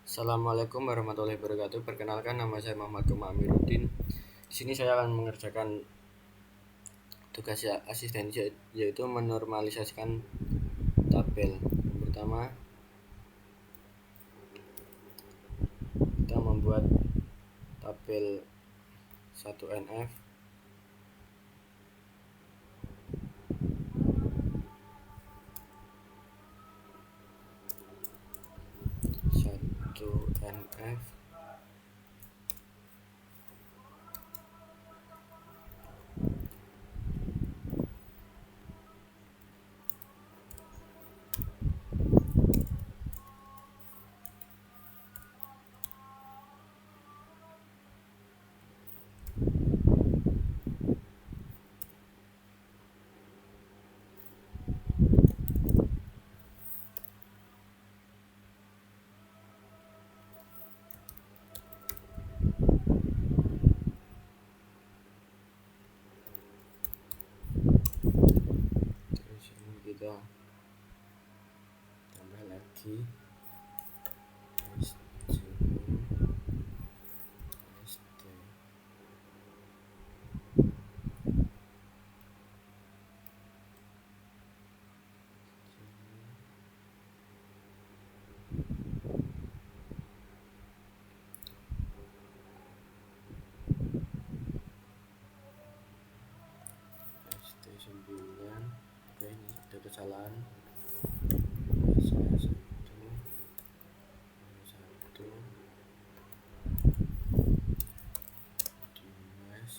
Assalamualaikum warahmatullahi wabarakatuh. Perkenalkan, nama saya Muhammad Koma Amiruddin. Di sini saya akan mengerjakan tugas asisten, yaitu menormalisasikan tabel. Yang pertama, kita membuat tabel 1NF. Terus ini kita tambah lagi ST9. Oke, ini ada kesalahan. S1 Dimas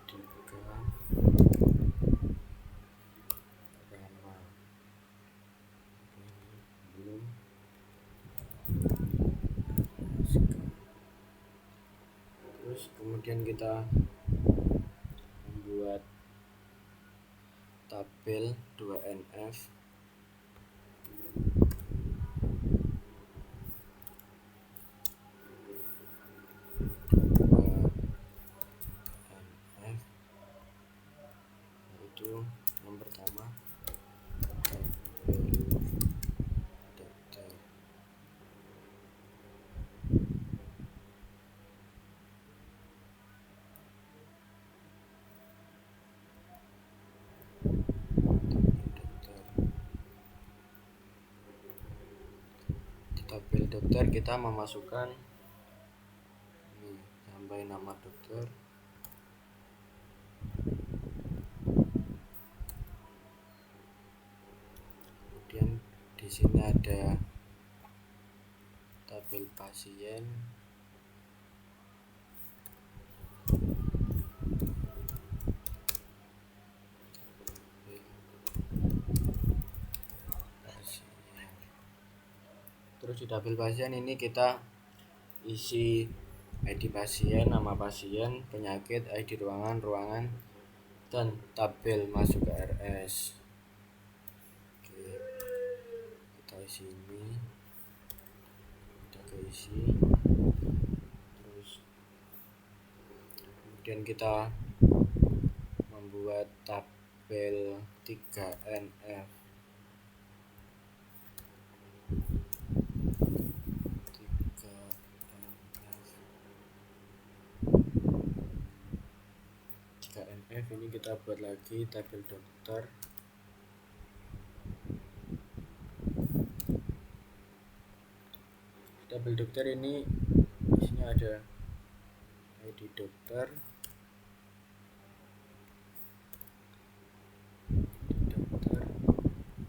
Dika Rama. Ini belum. Terus kemudian kita membuat tabel 2NF. Yaitu yang pertama tabel dokter. Di tabel dokter kita memasukkan ini sampai nama dokter. Kemudian di sini ada tabel pasien. Terus di tabel pasien ini kita isi ID pasien, nama pasien, penyakit, ID ruangan, dan tabel masuk ke RS. Oke, kita isi ini, kita isi. Terus kemudian kita membuat tabel 3NF. NF ini kita buat lagi tabel dokter. Tabel dokter ini isinya ada ID dokter,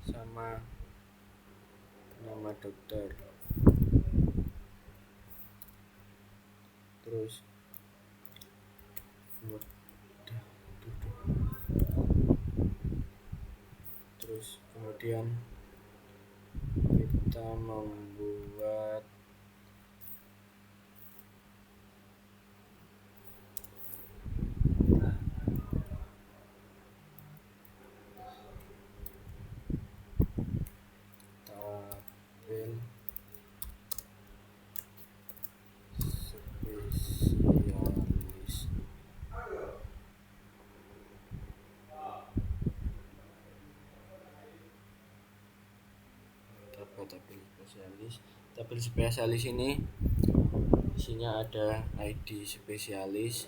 sama nama dokter. Terus kemudian kita membuat tabel spesialis. Tabel spesialis ini isinya ada ID spesialis,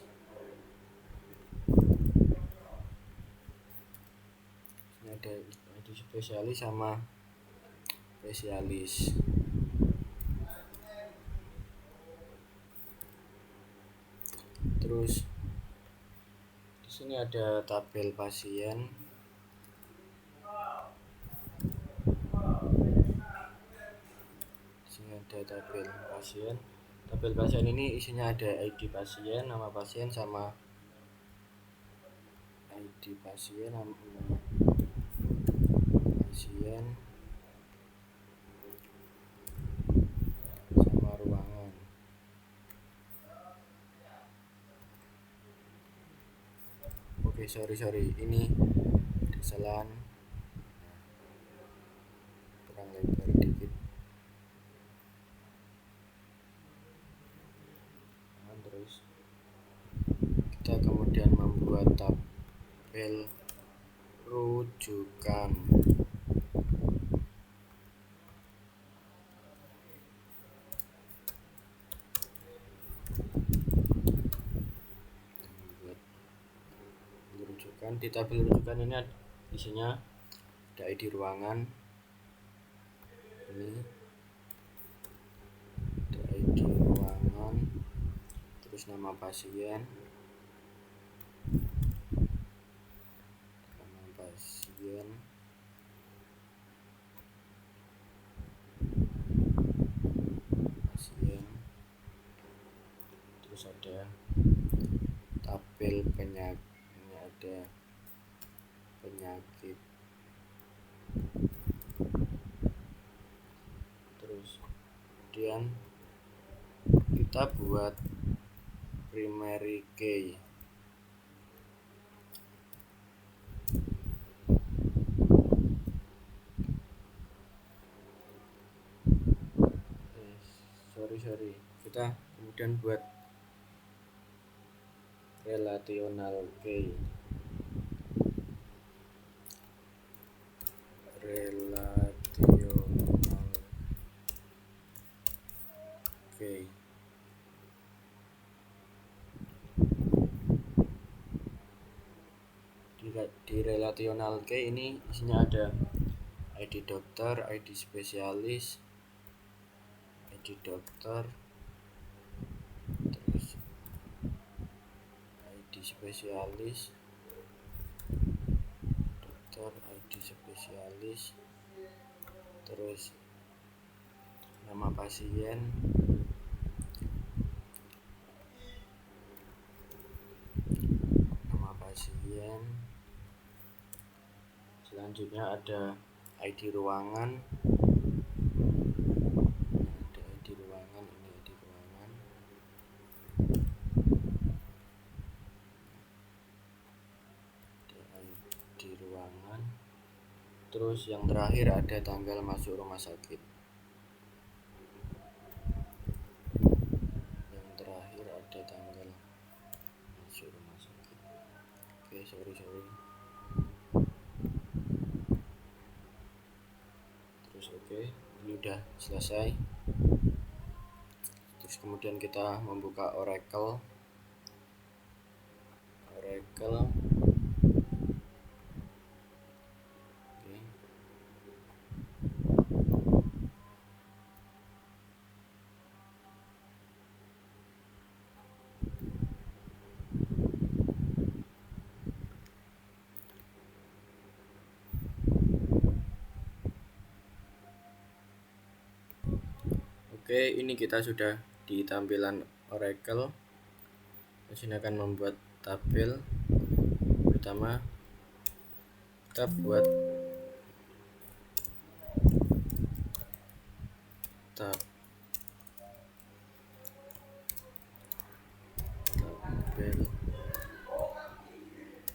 ini ada ID spesialis sama spesialis. Terus di sini ada tabel pasien. Di sini ada tabel pasien. Tabel pasien ini isinya ada ID pasien, nama pasien sama ID pasien, nama pasien sama ruangan. Oke, sorry, ini kesalahan, kurang lebar dikit. Nah, terus kita kemudian membuat tabel rujukan. Di tabel rujukan ini isinya ada ID ruangan, ini ada ID ruangan, terus nama pasien, terus ada tabel penyakit, ini ada penyakit, terus kemudian kita buat primary key. Sorry, kita kemudian buat relational key. Di relational key ini isinya ada ID dokter, ID spesialis, ID dokter, terus ID spesialis, dokter, ID spesialis, terus nama pasien, selanjutnya ada ID ruangan, ada ID ruangan, ini ID ruangan, ada ID ruangan, terus yang terakhir ada tanggal masuk rumah sakit. Oke, sorry. Terus oke, ini udah selesai. Terus kemudian kita membuka Oracle. Oke, ini kita sudah di tampilan Oracle. Di sini akan membuat tabel. Pertama, kita buat tabel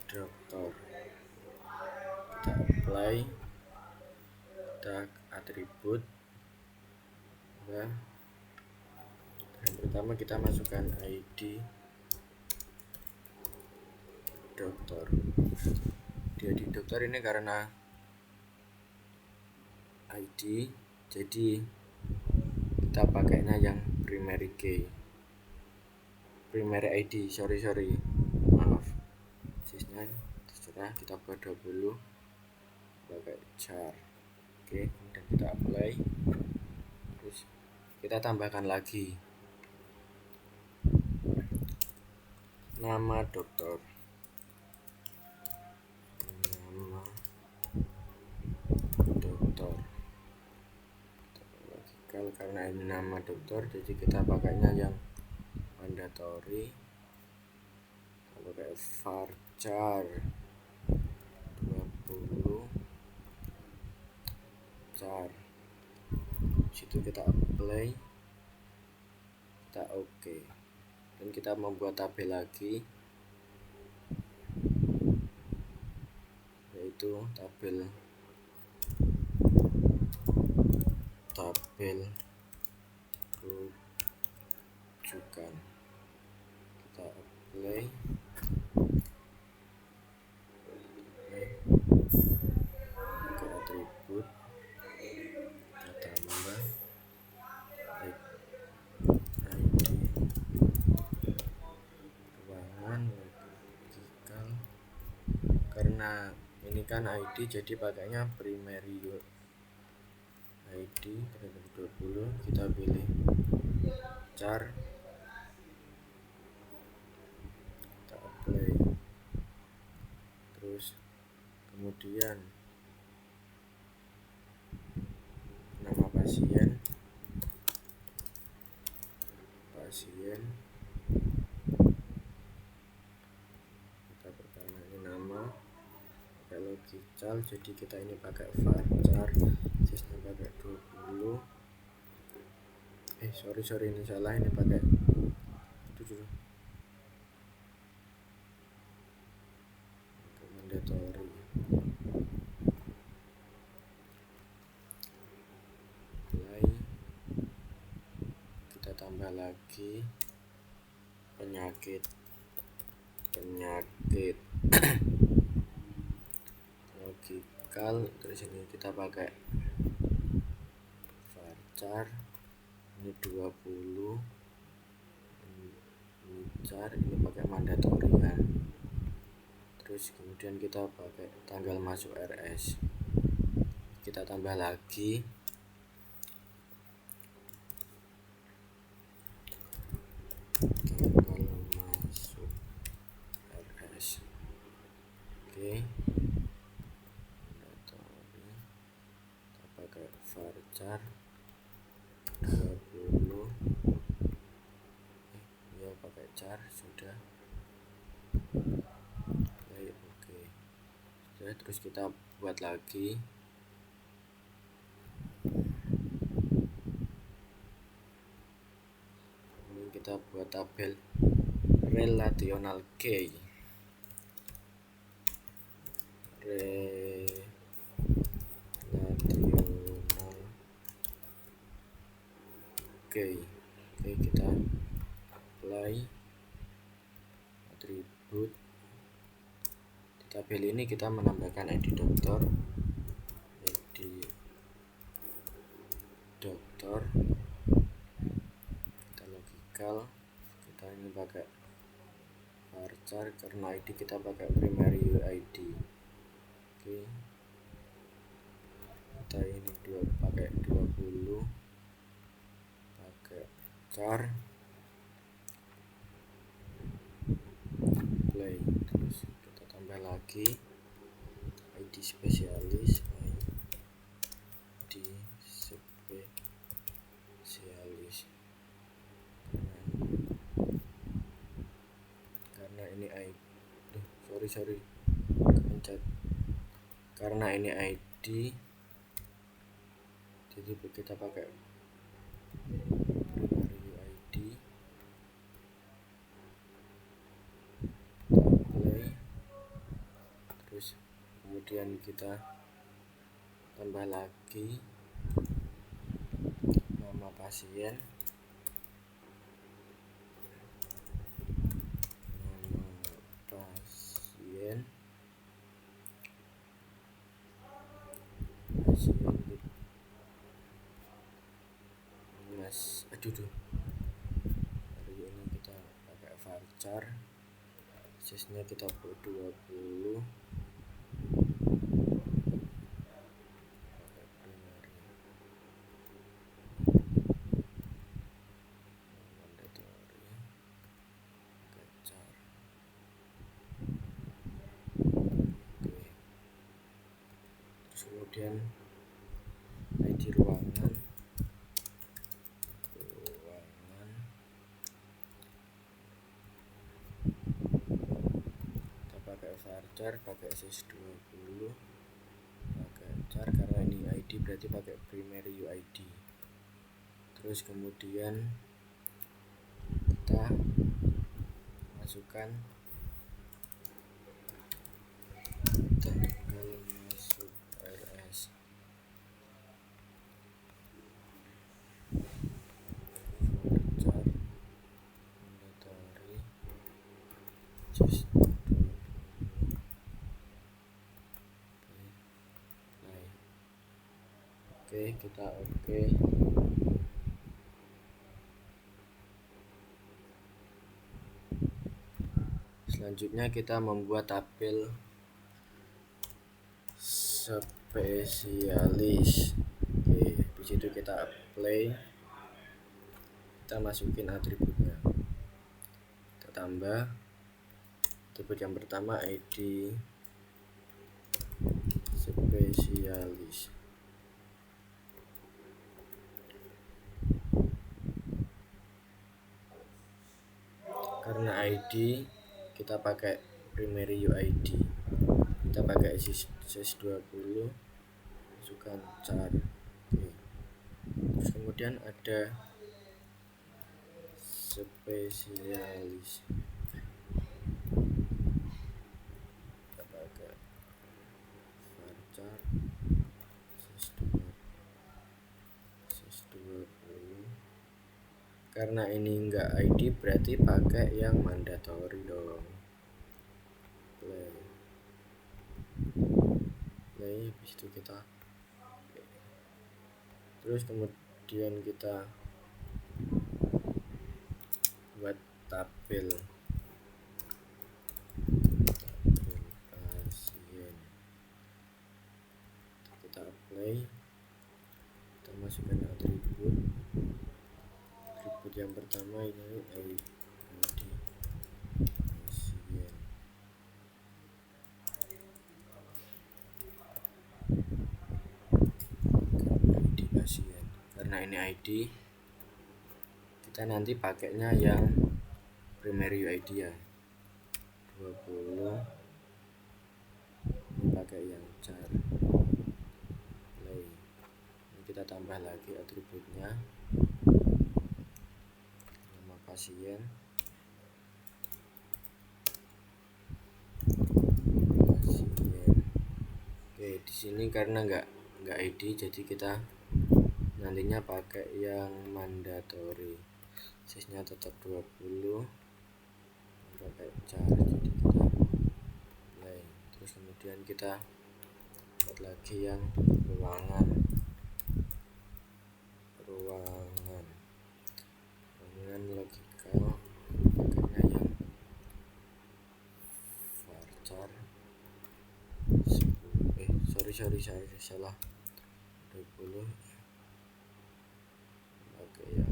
dokter. Kita apply, kita atribut. Yang pertama kita masukkan ID dokter. Di ID dokter ini karena ID, jadi kita pakainya yang primary ID, sorry maaf, sisnya terserah, kita buat 20 pakai char. Oke, kemudian kita apply, terus kita tambahkan lagi nama dokter, karena ini nama dokter jadi kita pakainya yang mandatory, pakai varchar 20 char. Situ kita apply, kita oke, dan kita membuat tabel lagi, yaitu tabel rujukan. Kita apply, ke atribut, kita tambah ID ruangan logikal. Karena ini kan ID jadi pakainya primary ID 20, kita pilih char, kita apply, terus kemudian nama pasien kita pertama ini nama pakai logical, jadi kita ini pakai varchar, sisnya pakai 20. Sorry ini salah, ini pakai mandatory. Mulai kita tambah lagi penyakit logikal, terus ini kita pakai varchar, ini 20, ini char, ini pakai mandatory kan. Terus kemudian kita pakai tanggal masuk RS, kita tambah lagi tanggal masuk RS. Oke, kita pakai varchar 20, ya pakai char sudah. Oke, terus kita buat lagi ini, kita buat tabel relational key, Oke, kita apply atribut. Di tabel ini kita menambahkan ID dokter, kita logical, kita ini pakai varchar karena ID kita pakai primary ID. Oke, kita ini pakai 20, pakai char, play, terus kita tambah lagi ID spesialis, karena ini ID, sorry kepencet, karena ini ID jadi kita pakai primary ID, kita play, terus kemudian kita tambah lagi nama pasien, hari ini kita pakai varchar, sysnya kita buat 20, pakai primary mandatory, pakai char. Oke, terus kemudian ID ruangan kita pakai varchar, pakai sys20, pakai char karena ini ID berarti pakai primary UID. Terus kemudian kita masukkan tanggal masuk RS, varchar mandatory sys 20. Oke, kita oke. Selanjutnya kita membuat tabel spesialis. Oke, di situ kita apply, kita masukin atributnya, kita tambah atribut yang pertama ID spesialis. Karena ID kita pakai primary UID, kita pakai sys20, masukkan char. Oke. Terus kemudian ada spesialis, kita pakai varchar sys20. Karena ini enggak ID berarti pakai yang mandatory dong. Play habis itu kita terus kemudian kita buat tabel pasien, kita apply, kita masukkan atribut yang pertama ini ID pasien. Karena ini ID kita nanti pakainya yang primary UID ya, 20, pakai yang char. Play. Ini kita tambah lagi atributnya, nama pasien, Oke, di sini karena nggak ID jadi kita nantinya pakai yang mandatory, sysnya tetap 20, pakai char, jadi kita play. Terus kemudian kita buat lagi yang ruangan logikal, pakainya yang varchar 10, salah 20, pakai yang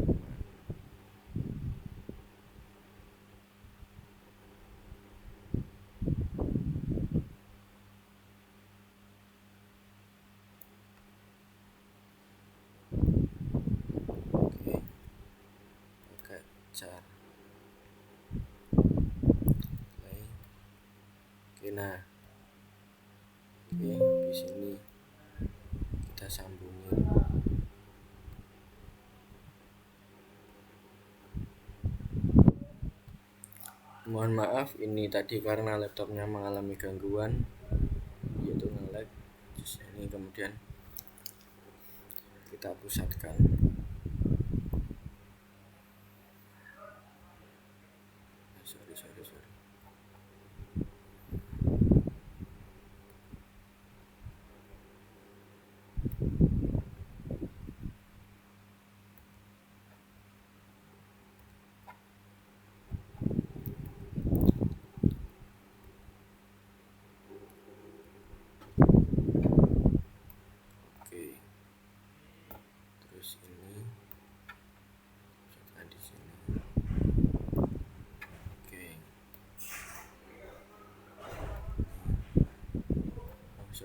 char. Play. Oke, nah di sini kita sambungin. Mohon maaf ini tadi karena laptopnya mengalami gangguan yaitu nge-lag. Terus ini kemudian kita pusatkan. Sorry.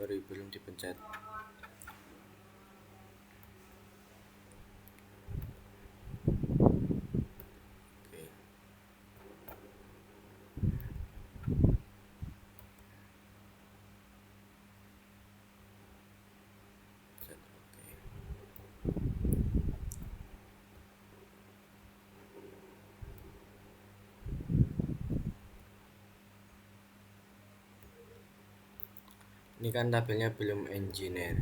Sorry, belum dipencet. Oke. Pencet oke. Ini kan tabelnya belum engineer.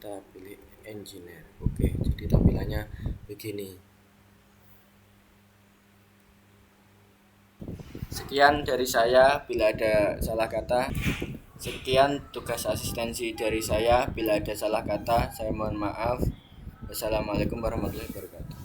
Kita pilih engineer. Oke, jadi tampilannya begini. Sekian dari saya, bila ada salah kata. Sekian tugas asistensi dari saya, bila ada salah kata saya mohon maaf. Wassalamualaikum warahmatullahi wabarakatuh.